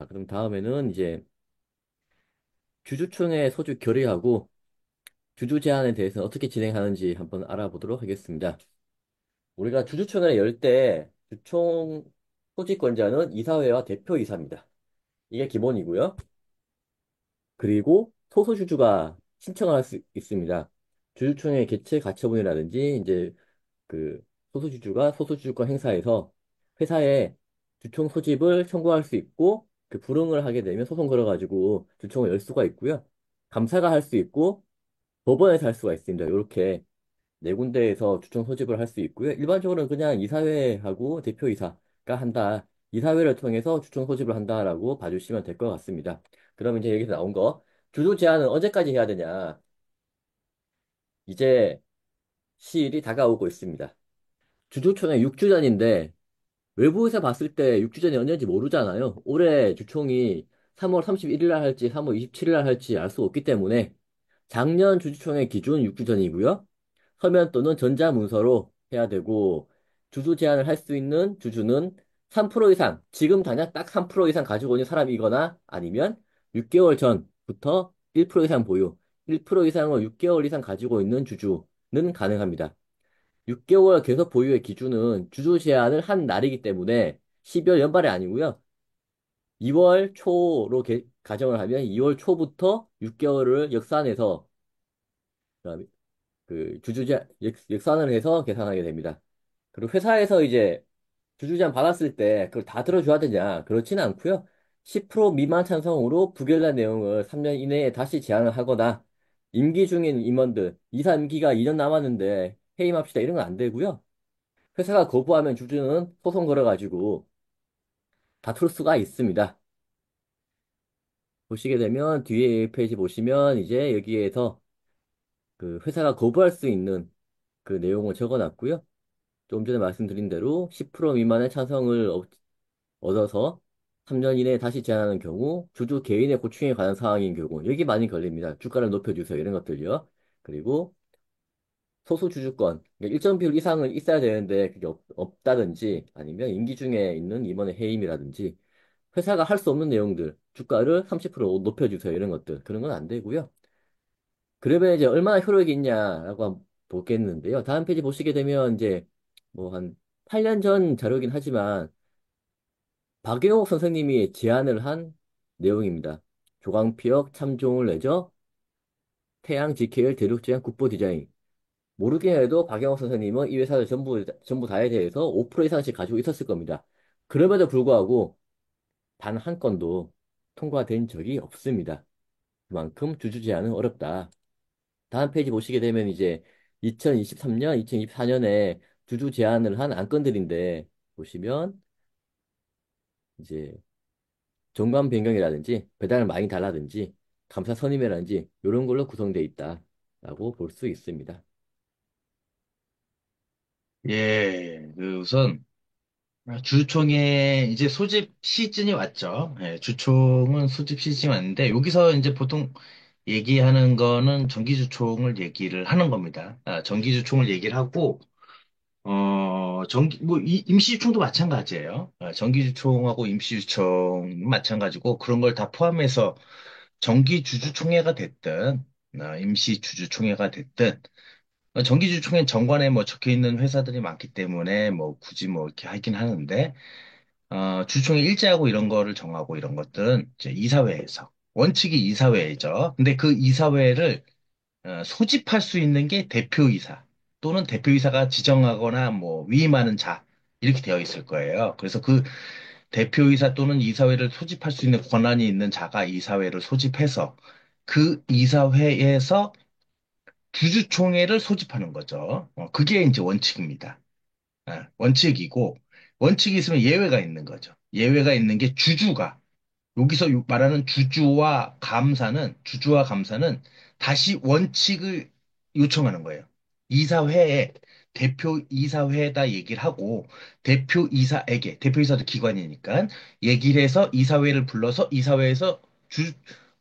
자, 그럼 다음에는 이제 주주총회 소집 결의하고 주주 제안에 대해서 어떻게 진행하는지 한번 알아보도록 하겠습니다. 우리가 주주총회를 열 때 주총 소집권자는 이사회와 대표이사입니다. 이게 기본이고요. 그리고 소수주주가 신청을 할 수 있습니다. 주주총회 개최 가처분이라든지 이제 그 소수주주가 소수주주권 행사에서 회사에 주총 소집을 청구할 수 있고 그 불응을 하게 되면 소송 걸어가지고 주총을 열 수가 있고요. 감사가 할 수 있고 법원에서 할 수가 있습니다. 이렇게 네 군데에서 주총 소집을 할 수 있고요. 일반적으로는 그냥 이사회하고 대표이사가 한다. 이사회를 통해서 주총 소집을 한다라고 봐주시면 될 것 같습니다. 그럼 이제 여기서 나온 거 주주 제한은 언제까지 해야 되냐? 이제 시일이 다가오고 있습니다. 주주총회 6주 전인데 외부에서 봤을 때 6주 전이 언제인지 모르잖아요. 올해 주총이 3월 31일 날 할지 3월 27일 날 할지 알 수 없기 때문에 작년 주주총회 기준 6주 전이고요. 서면 또는 전자문서로 해야 되고 주주 제한을 할 수 있는 주주는 3% 이상, 지금 당장 딱 3% 이상 가지고 있는 사람이거나 아니면 6개월 전부터 1% 이상 보유, 1% 이상을 6개월 이상 가지고 있는 주주는 가능합니다. 6개월 계속 보유의 기준은 주주 제한을 한 날이기 때문에 12월 연말이 아니고요. 2월 초로 가정을 하면 2월 초부터 6개월을 역산해서 그 주주제 역산을 해서 계산하게 됩니다. 그리고 회사에서 이제 주주제안 받았을 때 그걸 다 들어줘야 되냐? 그렇지는 않고요. 10% 미만 찬성으로 부결된 내용을 3년 이내에 다시 제안을 하거나 임기 중인 임원들, 이사 임기가 2년 남았는데 해임합시다 이런 건 안 되고요. 회사가 거부하면 주주는 소송 걸어가지고 다툴 수가 있습니다. 보시게 되면 뒤에 페이지 보시면 이제 여기에서 그 회사가 거부할 수 있는 그 내용을 적어놨고요. 좀 전에 말씀드린 대로 10% 미만의 찬성을 얻어서 3년 이내에 다시 제한하는 경우, 주주 개인의 고충에 관한 사항인 경우, 여기 많이 걸립니다. 주가를 높여주세요. 이런 것들요. 그리고 소수 주주권, 그러니까 일정 비율 이상은 있어야 되는데 그게 없다든지 아니면 임기 중에 있는 임원의 해임이라든지 회사가 할 수 없는 내용들, 주가를 30% 높여주세요. 이런 것들. 그런 건 안 되고요. 그러면 이제 얼마나 효력이 있냐라고 한번 보겠는데요. 다음 페이지 보시게 되면 이제 뭐 한 8년 전 자료긴 하지만 박영옥 선생님이 제안을 한 내용입니다. 조광피역 참종을 내죠. 태양 GKL 대륙제한 국보 디자인. 모르긴 해도 박영옥 선생님은 이 회사를 전부 다에 대해서 5% 이상씩 가지고 있었을 겁니다. 그럼에도 불구하고 단 한 건도 통과된 적이 없습니다. 그만큼 주주 제한은 어렵다. 다음 페이지 보시게 되면 이제 2023년, 2024년에 주주 제한을 한 안건들인데 보시면 이제 정관 변경이라든지 배당을 많이 달라든지 감사 선임이라든지 이런 걸로 구성되어 있다라고 볼 수 있습니다. 예, 그 우선 주총에 이제 소집 시즌이 왔죠. 예, 주총은 소집 시즌이 왔는데 여기서 이제 보통 얘기하는 거는 정기주총을 얘기를 하는 겁니다. 정기주총을 얘기를 하고 임시주총도 마찬가지예요. 정기주총하고 임시주총 마찬가지고 그런 걸 다 포함해서 정기주주총회가 됐든 임시주주총회가 됐든 정기주총회 정관에 뭐 적혀 있는 회사들이 많기 때문에 뭐 굳이 뭐 이렇게 하긴 하는데 주총회 일자하고 이런 거를 정하고 이런 것들은 이제 이사회에서 원칙이 이사회죠. 근데 그 이사회를 소집할 수 있는 게 대표이사 또는 대표이사가 지정하거나 뭐 위임하는 자 이렇게 되어 있을 거예요. 그래서 그 대표이사 또는 이사회를 소집할 수 있는 권한이 있는 자가 이사회를 소집해서 그 이사회에서 주주총회를 소집하는 거죠. 그게 이제 원칙입니다. 원칙이고 원칙이 있으면 예외가 있는 거죠. 예외가 있는 게 주주가 여기서 말하는 주주와 감사는 다시 원칙을 요청하는 거예요. 이사회에 대표이사회에다 얘기를 하고 대표이사도 기관이니까 얘기를 해서 이사회를 불러서 이사회에서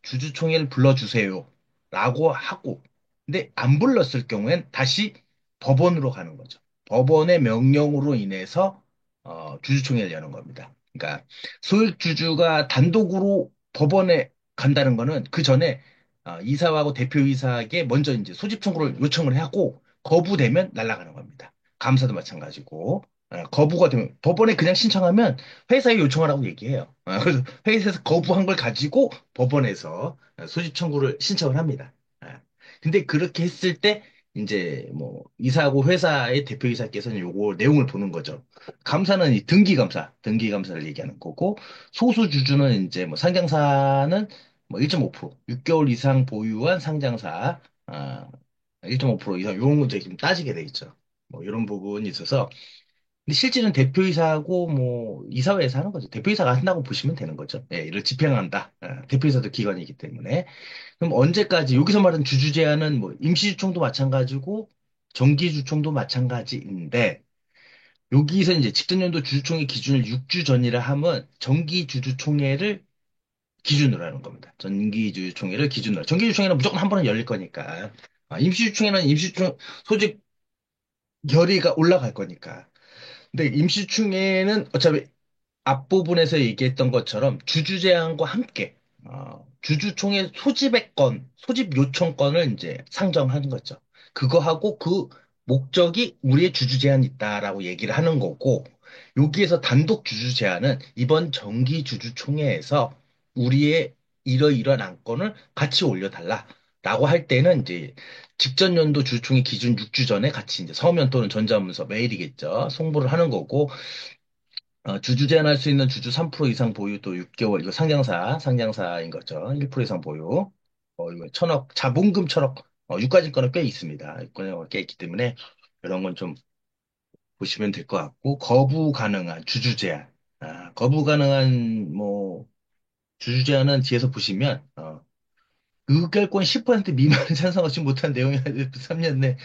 주주총회를 불러주세요. 라고 하고 근데 안 불렀을 경우엔 다시 법원으로 가는 거죠. 법원의 명령으로 인해서 주주총회를 여는 겁니다. 그러니까 소액 주주가 단독으로 법원에 간다는 거는 그 전에 이사하고 대표이사에게 먼저 이제 소집 청구를 요청을 하고 거부되면 날아가는 겁니다. 감사도 마찬가지고. 거부가 되면 법원에 그냥 신청하면 회사에 요청하라고 얘기해요. 그래서 회사에서 거부한 걸 가지고 법원에서 소집 청구를 신청을 합니다. 근데 그렇게 했을 때 이제 뭐 이사하고 회사의 대표이사께서는 요거 내용을 보는 거죠. 감사는 이 등기감사, 등기감사를 얘기하는 거고, 소수주주는 이제 뭐 상장사는 뭐 1.5%, 6개월 이상 보유한 상장사, 1.5% 이상, 요런 문제 좀 따지게 돼 있죠. 뭐 이런 부분이 있어서. 근데 실제는 대표이사하고 뭐 이사회에서 하는 거죠. 대표이사가 한다고 보시면 되는 거죠. 예, 이를 집행한다. 대표이사도 기관이기 때문에. 그럼 언제까지, 여기서 말하는 주주 제한은 뭐 임시주총도 마찬가지고, 정기주총도 마찬가지인데, 여기서 이제 집행연도 주주총회 기준을 6주 전이라 하면 정기주주총회를 기준으로 하는 겁니다. 정기주주총회를 기준으로. 정기주주총회는 무조건 한 번은 열릴 거니까. 임시주주총회는 임시주총 소집 결의가 올라갈 거니까. 근데 임시주총회는 어차피 앞부분에서 얘기했던 것처럼 주주 제한과 함께 주주총회 소집의 건, 소집 요청권을 이제 상정하는 거죠. 그거하고 그 목적이 우리의 주주 제한이 있다라고 얘기를 하는 거고, 여기에서 단독 주주 제한은 이번 정기 주주총회에서 우리의 이러이러한 안건을 같이 올려달라라고 할 때는 이제 직전 연도 주주총회 기준 6주 전에 같이 이제 서면 또는 전자문서 메일이겠죠. 송부를 하는 거고, 주주 제한할 수 있는 주주 3% 이상 보유 또 6개월, 이거 상장사인 거죠. 1% 이상 보유. 이거 천억, 자본금 천억, 유가증권은 꽤 있습니다. 유가증권 꽤 있기 때문에 이런 건 좀 보시면 될 것 같고, 거부 가능한 주주 제한. 거부 가능한, 뭐, 주주 제한은 뒤에서 보시면, 의결권 10% 미만을 찬성하지 못한 내용이 3년 내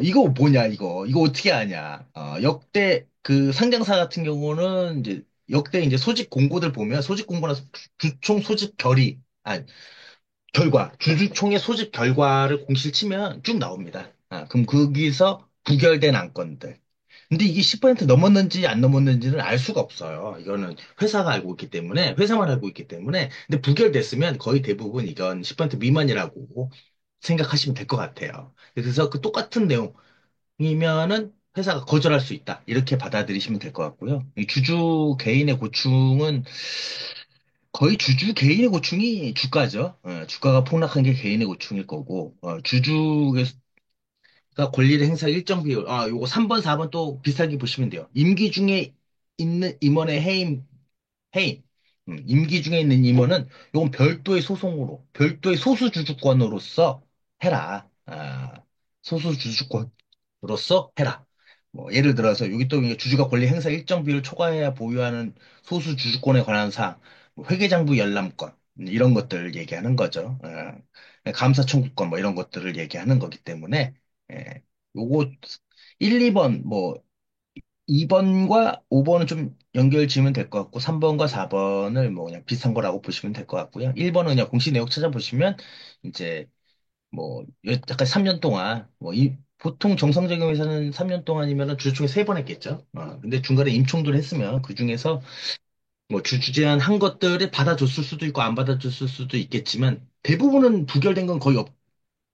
이거 뭐냐, 이거. 이거 어떻게 아냐. 역대 그 상장사 같은 경우는 이제 역대 이제 소집 공고들 보면 소집 공고나 주총 소집 결과, 주주총회 소집 결과를 공시를 치면 쭉 나옵니다. 그럼 거기서 부결된 안건들. 근데 이게 10% 넘었는지 안 넘었는지는 알 수가 없어요. 이거는 회사가 알고 있기 때문에, 회사만 알고 있기 때문에. 근데 부결됐으면 거의 대부분 이건 10% 미만이라고 생각하시면 될 것 같아요. 그래서 그 똑같은 내용이면은 회사가 거절할 수 있다. 이렇게 받아들이시면 될 것 같고요. 이 주주 개인의 고충은 거의 주주 개인의 고충이 주가죠. 주가가 폭락한 게 개인의 고충일 거고, 주주가 권리를 행사 일정 비율, 요거 3번, 4번 또 비슷하게 보시면 돼요. 임기 중에 있는 임원의 해임. 임기 중에 있는 임원은 요건 별도의 소송으로, 별도의 소수주주권으로서 해라. 소수주주권으로서 해라. 뭐, 예를 들어서 여기 또 이게 주주가 권리 행사 일정 비율 초과해야 보유하는 소수주주권에 관한 사항, 뭐 회계장부 열람권, 이런 것들을 얘기하는 거죠. 감사 청구권, 뭐 이런 것들을 얘기하는 거기 때문에, 요거 1, 2번, 뭐 2번과 5번은 좀 연결 지으면 될 것 같고, 3번과 4번을 뭐 그냥 비슷한 거라고 보시면 될 것 같고요. 1번은 그냥 공시 내역 찾아보시면, 이제 뭐, 약간 3년 동안, 보통 정상적인 회사는 3년 동안이면은 주주총회 3번 했겠죠. 근데 중간에 임총들 했으면 그 중에서 뭐 주주 제한 한 것들을 받아줬을 수도 있고 안 받아줬을 수도 있겠지만, 대부분은 부결된 건 거의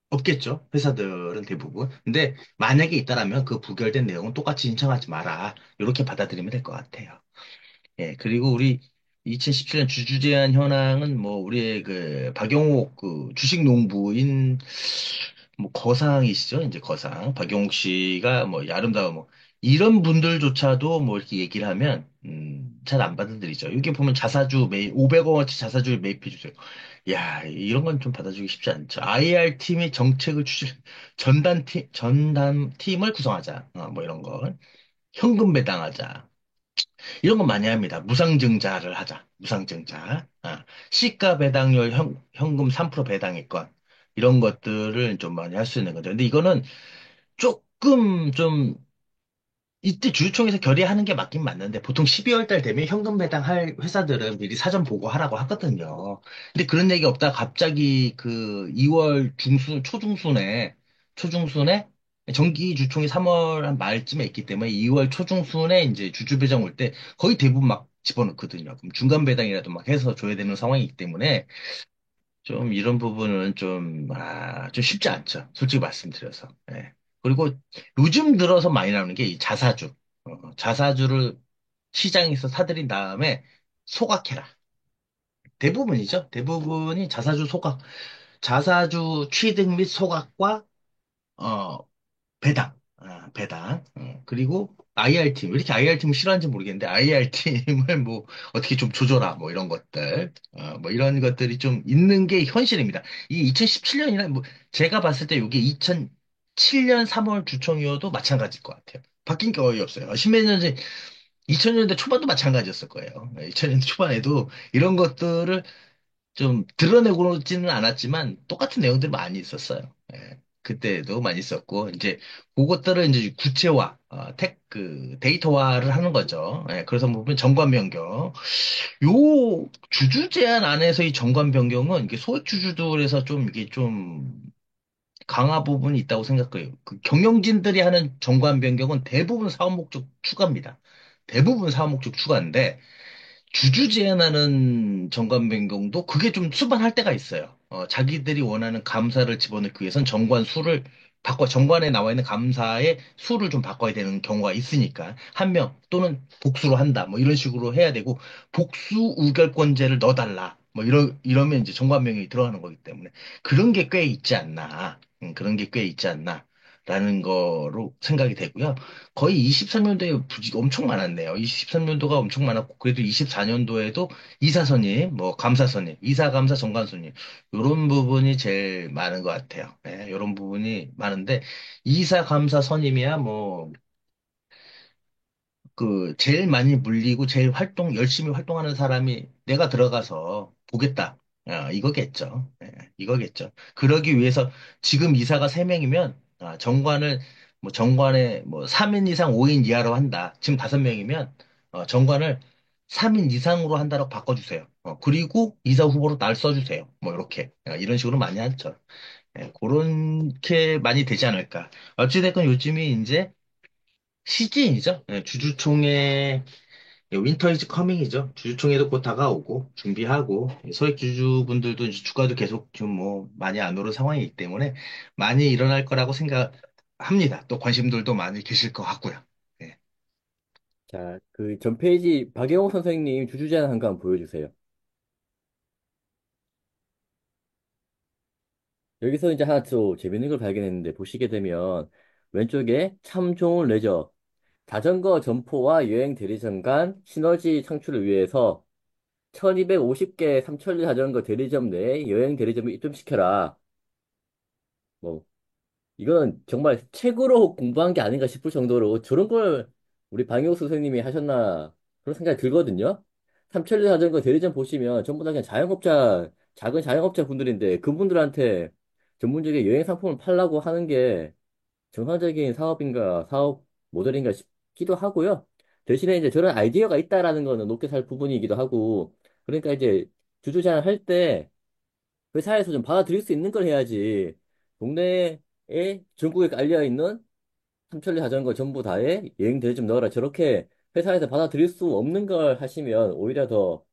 없겠죠. 회사들은 대부분. 근데 만약에 있다라면 그 부결된 내용은 똑같이 신청하지 마라. 이렇게 받아들이면 될 것 같아요. 예, 그리고 우리 2017년 주주 제한 현황은 뭐 우리의 그 박용옥 그 주식 농부인 뭐 거상이시죠. 이제 거상. 박용옥 씨가 뭐 아름다워 뭐 이런 분들조차도 뭐 이렇게 얘기를 하면 잘 안 받아들이죠. 여기 보면 자사주 매입 500원어치 자사주를 매입해 주세요. 야, 이런 건 좀 받아주기 쉽지 않죠. IR 팀의 정책을 전담 팀을 구성하자. 뭐 이런 거. 현금 배당하자. 이런 거 많이 합니다. 무상증자를 하자. 무상증자. 시가 배당률 현금 3% 배당액권. 이런 것들을 좀 많이 할 수 있는 거죠. 근데 이거는 조금 좀 이때 주주총회에서 결의하는 게 맞긴 맞는데 보통 12월 달 되면 현금 배당할 회사들은 미리 사전 보고하라고 하거든요. 근데 그런 얘기 없다 갑자기 그 2월 초중순에 정기 주총이 3월 한 말쯤에 있기 때문에 2월 초중순에 이제 주주 배정 올 때 거의 대부분 막 집어넣거든요. 그럼 중간 배당이라도 막 해서 줘야 되는 상황이기 때문에 좀 이런 부분은 좀 쉽지 않죠. 솔직히 말씀드려서. 예. 그리고 요즘 들어서 많이 나오는 게 이 자사주. 자사주를 시장에서 사들인 다음에 소각해라. 대부분이죠. 대부분이 자사주 소각, 자사주 취득 및 소각과 어, 배당, 배당. 그리고 IR팀. 왜 이렇게 IR팀을 싫어하는지 모르겠는데, IR팀을 뭐, 어떻게 좀 조져라, 뭐, 이런 것들. 뭐, 이런 것들이 좀 있는 게 현실입니다. 이 2017년이나, 뭐, 제가 봤을 때 이게 2007년 3월 주총이어도 마찬가지일 것 같아요. 바뀐 게 거의 없어요. 십몇 년 전, 2000년대 초반도 마찬가지였을 거예요. 2000년대 초반에도 이런 것들을 좀 드러내고는 않았지만 똑같은 내용들이 많이 있었어요. 예. 그때도 많이 있었고 이제 그것들을 이제 구체화, 데이터화를 하는 거죠. 예. 그래서 보면 정관 변경, 요 주주 제한 안에서 이 정관 변경은 이게 소액 주주들에서 좀 이게 좀 강화 부분이 있다고 생각해요. 그 경영진들이 하는 정관 변경은 대부분 사업 목적 추가입니다. 대부분 사업 목적 추가인데. 주주 제한하는 정관 변경도 그게 좀 수반할 때가 있어요. 자기들이 원하는 감사를 집어넣기 위해선 정관 수를 정관에 나와 있는 감사의 수를 좀 바꿔야 되는 경우가 있으니까. 한 명 또는 복수로 한다. 뭐 이런 식으로 해야 되고, 복수 우결권제를 넣어달라. 뭐 이러면 이제 정관 변경이 들어가는 거기 때문에. 그런 게 꽤 있지 않나. 그런 게 꽤 있지 않나. 라는 거로 생각이 되고요. 거의 23년도에 엄청 많았네요. 23년도가 엄청 많았고, 그래도 24년도에도 이사선임, 뭐, 감사선임, 이사감사 정관선임, 요런 부분이 제일 많은 것 같아요. 예, 요런 부분이 많은데, 이사감사 선임이야, 뭐, 제일 많이 물리고 열심히 활동하는 사람이 내가 들어가서 보겠다. 이거겠죠. 예, 이거겠죠. 그러기 위해서 지금 이사가 3명이면, 정관에 뭐 3인 이상 5인 이하로 한다. 지금 5명이면, 정관을 3인 이상으로 한다고 바꿔주세요. 그리고 이사 후보로 날 써주세요. 뭐, 이렇게. 이런 식으로 많이 하죠. 예, 그렇게 많이 되지 않을까. 어찌됐건 요즘이 이제 시즌이죠. 예, 주주총회, 윈터 이즈 커밍이죠. 주주총회도 곧 다가오고, 준비하고, 소액 주주분들도 이제 주가도 계속 좀 뭐, 많이 안 오른 상황이기 때문에, 많이 일어날 거라고 생각합니다. 또 관심들도 많이 계실 것 같고요. 예. 자, 그 전 페이지 박영호 선생님 주주 제안 한 거 한번 보여주세요. 여기서 이제 하나 또 재밌는 걸 발견했는데 보시게 되면 왼쪽에 참 좋은 레저 자전거 점포와 여행 대리점 간 시너지 창출을 위해서 1250개 삼천리 자전거 대리점 내에 여행 대리점을 입점시켜라. 뭐 이건 정말 책으로 공부한 게 아닌가 싶을 정도로 저런 걸 우리 방효수 선생님이 하셨나 그런 생각이 들거든요. 삼천리 자전거 대리점 보시면 전부 다 그냥 작은 자영업자 분들인데 그분들한테 전문적인 여행 상품을 팔라고 하는 게 정상적인 사업인가 사업 모델인가 싶기도 하고요. 대신에 이제 저런 아이디어가 있다라는 거는 높게 살 부분이기도 하고 그러니까 이제 주주 제안을 할때 회사에서 좀 받아들일 수 있는 걸 해야지. 동네에 전국에 깔려 있는 삼천리 자전거 전부 다에 여행 대리 좀 넣어라. 저렇게 회사에서 받아들일 수 없는 걸 하시면 오히려 더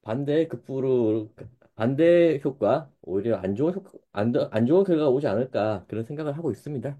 반대 급부로 반대 효과, 오히려 안 좋은 결과가 오지 않을까 그런 생각을 하고 있습니다.